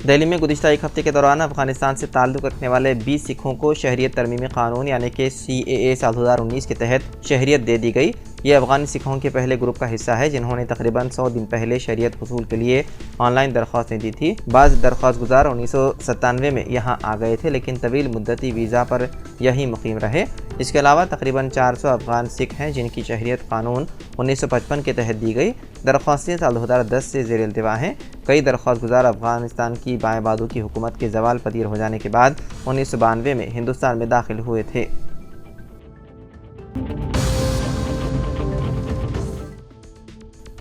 दिल्ली में गुज़िश्ता एक हफ्ते के दौरान अफगानिस्तान से ताल्लुक़ रखने वाले 20 सिखों को शहरियत तरमीमी क़ानून यानी कि CAA साल 2019 के तहत शहरियत दे दी गई। ये अफ़गानी सिखों के पहले ग्रुप का हिस्सा है जिन्होंने तकरीबन 100 दिन पहले शहरियत हसूल के लिए ऑनलाइन दरख्वास्तें दी थी। बाज़ दरख्वास्त गुजार 1997 में यहाँ आ गए थे लेकिन तवील मुद्दती वीज़ा पर यहीं मुकीम रहे। इसके अलावा तकरीबन 400 अफ़गान सिख हैं जिनकी शहरियत क़ानून 1955 के तहत दी गई। दरख्वास्तें साल 2010 से ज़ेर इल्तिवा हैं। कई दरख्वास्त गुजार अफ़गानिस्तान की बाएँ बादू की हुकूमत के ज़वाल पदीर हो जाने के बाद 1992 में हिंदुस्तान में दाखिल हुए थे।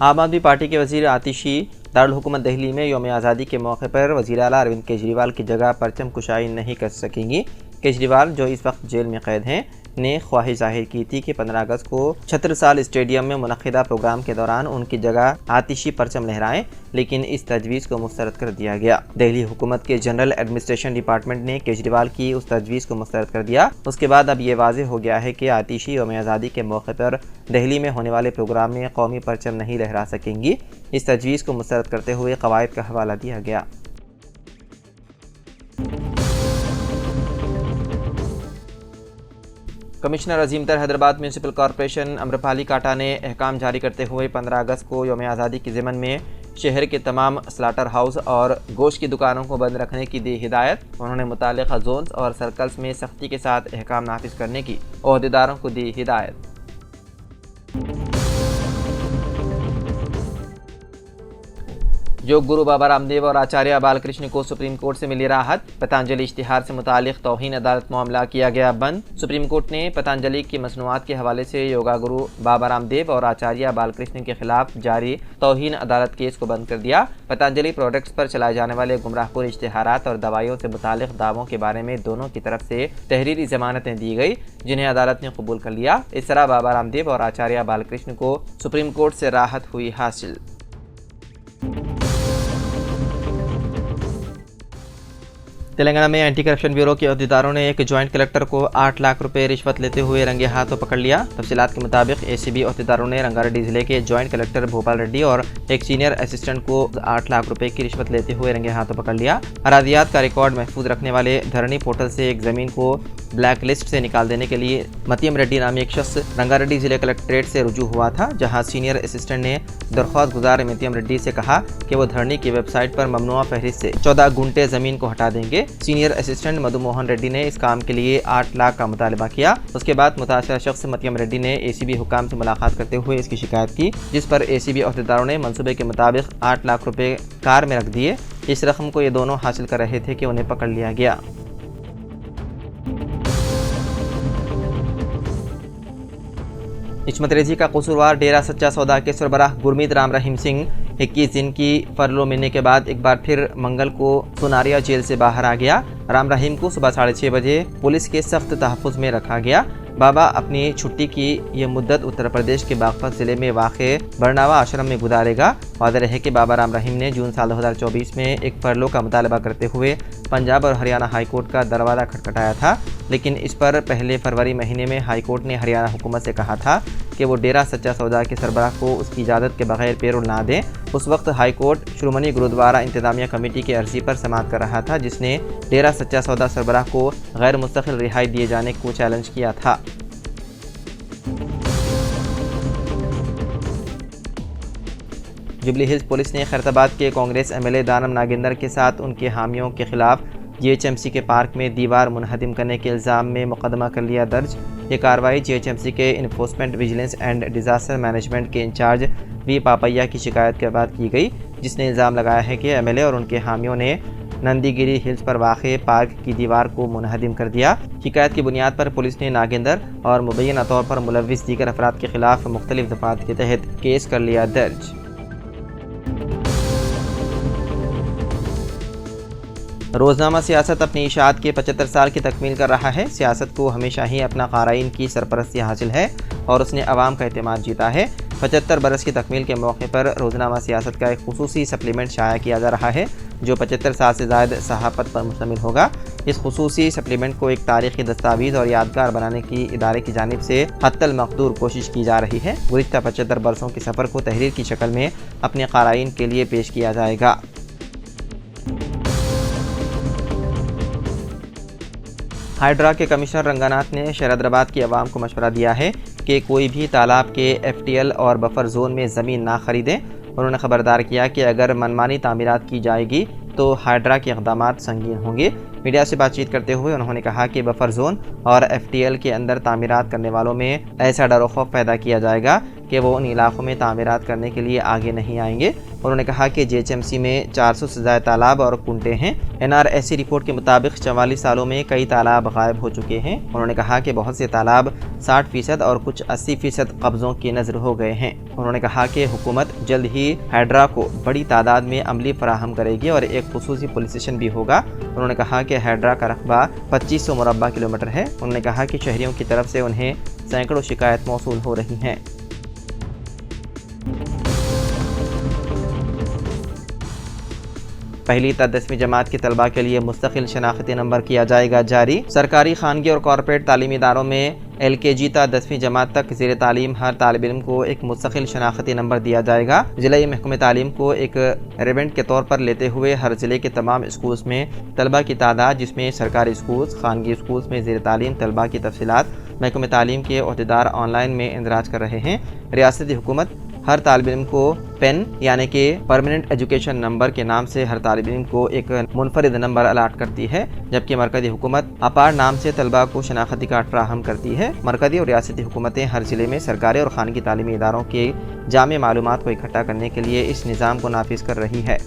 आम आदमी पार्टी के वज़ीर आतिशी दारुल हुकूमत दिल्ली में यौम आज़ादी के मौके पर वज़ीर आला अरविंद केजरीवाल की जगह परचम कुशाई नहीं कर सकेंगी। केजरीवाल जो इस वक्त जेल में कैद हैं ने ख्वाहिश जाहिर की थी कि 15 अगस्त को छत्रसाल स्टेडियम में मुनक़िदा प्रोग्राम के दौरान उनकी जगह आतिशी परचम लहराएं, लेकिन इस तजवीज़ को मुस्तरद कर दिया गया। दिल्ली हुकूमत के जनरल एडमिनिस्ट्रेशन डिपार्टमेंट ने केजरीवाल की उस तजवीज़ को मुस्तरद कर दिया। उसके बाद अब ये वाज़ेह हो गया है कि आतिशी यौम आज़ादी के मौके पर दिल्ली में होने वाले प्रोग्राम में कौमी परचम नहीं लहरा सकेंगी। इस तजवीज़ को मुस्तरद करते हुए क़वायद का हवाला दिया गया। कमिश्नर अजीमतर हैदराबाद म्यूनसिपल कॉरपोरेशन अम्रपाली काटा ने अहकाम जारी करते हुए 15 अगस्त को यौम आज़ादी के ज़िमन में शहर के तमाम स्लाटर हाउस और गोश्त की दुकानों को बंद रखने की दी हिदायत। उन्होंने मुताल्लिक़ा जोन्स और सर्कल्स में सख्ती के साथ अहकाम नाफिज करने की ओहदेदारों को दी हिदायत। योग गुरु बाबा रामदेव और आचार्य बालकृष्ण को सुप्रीम कोर्ट से मिली राहत। पतंजलि इश्तिहार से मुतालिक तौहीन अदालत मामला किया गया बंद। सुप्रीम कोर्ट ने पतंजलि की मसनूआत के हवाले से योगा गुरु बाबा रामदेव और आचार्य बालकृष्ण के खिलाफ जारी तौहीन अदालत केस को बंद कर दिया। पतंजलि प्रोडक्ट्स पर चलाए जाने वाले गुमराहकुन इश्तिहारात और दवाइयों से मुतालिक दावों के बारे में दोनों की तरफ से तहरीरी जमानतें दी गई जिन्हें अदालत ने कबूल कर लिया। इस तरह बाबा रामदेव और आचार्य बालकृष्ण को सुप्रीम कोर्ट से राहत हुई हासिल। तेलंगाना में एंटी करप्शन ब्यूरो के अहदेदारों ने एक ज्वाइंट कलेक्टर को 8 लाख रुपए रिश्वत लेते हुए रंगे हाथों पकड़ लिया। तफसीलात के मुताबिक ACB अहदेदारों ने रंगारेड्डी जिले के ज्वाइंट कलेक्टर भोपाल रेड्डी और एक सीनियर असिस्टेंट को 8 लाख रुपए की रिश्वत लेते हुए रंगे हाथों पकड़ लिया। अरादियात का रिकॉर्ड महफूज रखने वाले धरनी पोर्टल से एक ज़मीन को ब्लैक लिस्ट से निकाल देने के लिए मतियम रेड्डी नामी एक शख्स रंगारेड्डी जिले कलेक्ट्रेट से रुजू हुआ था, जहां सीनियर असिस्टेंट ने दरख्वास्त गुजार मतियम रेड्डी से कहा कि वो धरनी की वेबसाइट पर ममनुआ फहरिस्त से 14 गुंटे ज़मीन को हटा देंगे। सीनियर असिस्टेंट मधु मोहन रेड्डी ने इस काम के लिए 8 लाख का मुतालबा किया। उसके बाद मुतासरा शख्स मतियम रेड्डी ने ACB हुकाम से मुलाकात करते हुए इसकी शिकायत की, जिस पर ACB अहदेदारों ने मंसूबे के मुताबिक 8 लाख रुपए कार में रख दिए। इस रकम को ये दोनों हासिल कर रहे थे कि उन्हें पकड़ लिया गया। इस्मत रेजी का कसूरवार डेरा सच्चा सौदा के सरबराह गुरमीत राम रहीम सिंह 21 दिन की फरलो मिलने के बाद एक बार फिर मंगल को सुनारिया जेल से बाहर आ गया। राम रहीम को सुबह 6:30 बजे पुलिस के सख्त तहफ़्फ़ुज़ में रखा गया। बाबा अपनी छुट्टी की ये मुद्दत उत्तर प्रदेश के बागपत ज़िले में वाक़े बरनावा आश्रम में गुजारेगा। वाज़ेह रहे कि बाबा राम रहीम ने जून साल 2024 में एक फरलो का मुतालबा करते हुए पंजाब और हरियाणा हाई कोर्ट का दरवाज़ा खटखटाया था, लेकिन इस पर पहले फरवरी महीने में हाई कोर्ट ने हरियाणा हुकूमत से कहा था कि वो डेरा सच्चा सौदा के सरबराह को उसकी इजाज़त के बगैर पैरोल ना दें। उस वक्त हाई कोर्ट श्रोमणी गुरुद्वारा इंतज़ामिया कमेटी की अर्जी पर समाअत कर रहा था, जिसने डेरा सच्चा सौदा सरबराह को गैर मुस्तकिल रिहाई दिए जाने को चैलेंज किया था। जुबली हिल्स पुलिस ने खैरताबाद के कांग्रेस MLA दानम नागेंद्र के साथ उनके हामियों के खिलाफ GHMC के पार्क में दीवार मुनहदिम करने के इल्ज़ाम में मुकदमा कर लिया दर्ज। ये कार्रवाई GHMC के enforcement vigilance and disaster management के इंचार्ज V पापैया की शिकायत के बाद की गई, जिसने इल्ज़ाम लगाया है कि MLA और उनके हामियों ने नंदीगिरी हिल्स पर वाक़े पार्क की दीवार को मुनहदिम कर दिया। शिकायत की बुनियाद पर पुलिस ने नागेंद्र और मुबैना तौर पर मुलव्विस दीगर अफराद के खिलाफ मुख्तलिफ दफ़ात के तहत केस कर लिया दर्ज। रोज़नामा सियासत अपनी इशाअत के 75 साल की तकमील कर रहा है। सियासत को हमेशा ही अपना क़ाराइन की सरपरस्ती हासिल है और उसने अवाम का एतमाद जीता है। 75 बरस की तकमील के मौके पर रोज़नामा सियासत का एक खुसूसी सप्लीमेंट शाया किया जा रहा है जो 75 साल से ज़ायद सहाफ़त पर मुश्तमिल होगा। इस खुसूसी सप्लीमेंट को एक तारीख़ी दस्तावेज़ और यादगार बनाने की इदारे की जानिब से हत्तल मक़दूर कोशिश की जा रही है। गुज़िश्ता 75 बरसों के सफ़र को तहरीर की शक्ल में अपने क़ाराइन के लिए पेश किया जाएगा। हाइड्रा के कमिश्नर रंगानाथ ने शहरदराबाद की आवाम को मशवरा दिया है कि कोई भी तालाब के FTL और बफर जोन में ज़मीन ना खरीदें। उन्होंने खबरदार किया कि अगर मनमानी तामीरात की जाएगी तो हाइड्रा के इक़दामात संगीन होंगे। मीडिया से बातचीत करते हुए उन्होंने कहा कि बफर जोन और FTL के अंदर तामीरात करने वालों में ऐसा डर खौफ पैदा किया जाएगा कि वो उन इलाकों में तामीरात करने के लिए आगे नहीं आएंगे। उन्होंने कहा कि JHMC में 400 से ज़्यादा तालाब और कुंटे हैं। NRSC रिपोर्ट के मुताबिक 44 सालों में कई तालाब गायब हो चुके हैं। उन्होंने कहा कि बहुत से तालाब 60% और कुछ 80% कब्ज़ों की नज़र हो गए हैं। उन्होंने कहा कि हुकूमत जल्द ही हाइड्रा को बड़ी तादाद में अमली फराहम करेगी और एक खुसूसी पुलिस स्टेशन भी होगा। उन्होंने कहा कि हाइड्रा का रकबा 2500 मुरब्बा किलोमीटर है। उन्होंने कहा कि शहरियों की तरफ से उन्हें सैकड़ों शिकायत मौसूल हो रही हैं। पहली ता 10वीं जमात की तलबा के लिए मुस्तकिल शनाख्ती नंबर किया जाएगा जारी। सरकारी, खानगी और कॉरपोरेट तालीमी इदारों में LKG ता 10वीं जमात तक ज़ेर तालीम हर तालिब इल्म को एक मुस्तकिल शनाख्ती नंबर दिया जाएगा। ज़िले महकमे तालीम को एक रेवेंट के तौर पर लेते हुए हर ज़िले के तमाम स्कूल्स में तलबा की तादाद, जिसमें सरकारी स्कूल्स, खानगी स्कूल्स में ज़ेर तालीम तलबा की तफसीलात महकमे तालीम के अहदेदार ऑनलाइन में इंदराज कर रहे हैं। रियासती हुकूमत हर तालिब इल्म को पेन यानी कि परमानेंट एजुकेशन नंबर के नाम से हर तालिब इल्म को एक मुनफरिद नंबर अलाट करती है, जबकि मरकज़ी हुकूमत अपार नाम से तलबा को शनाख्ती कार्ड फराहम करती है। मरकज़ी और रियासती हुकूमतें हर ज़िले में सरकारी और खानगी तालीमी इदारों के जामे मालूमात को इकट्ठा करने के लिए इस निज़ाम को नाफिज कर रही है।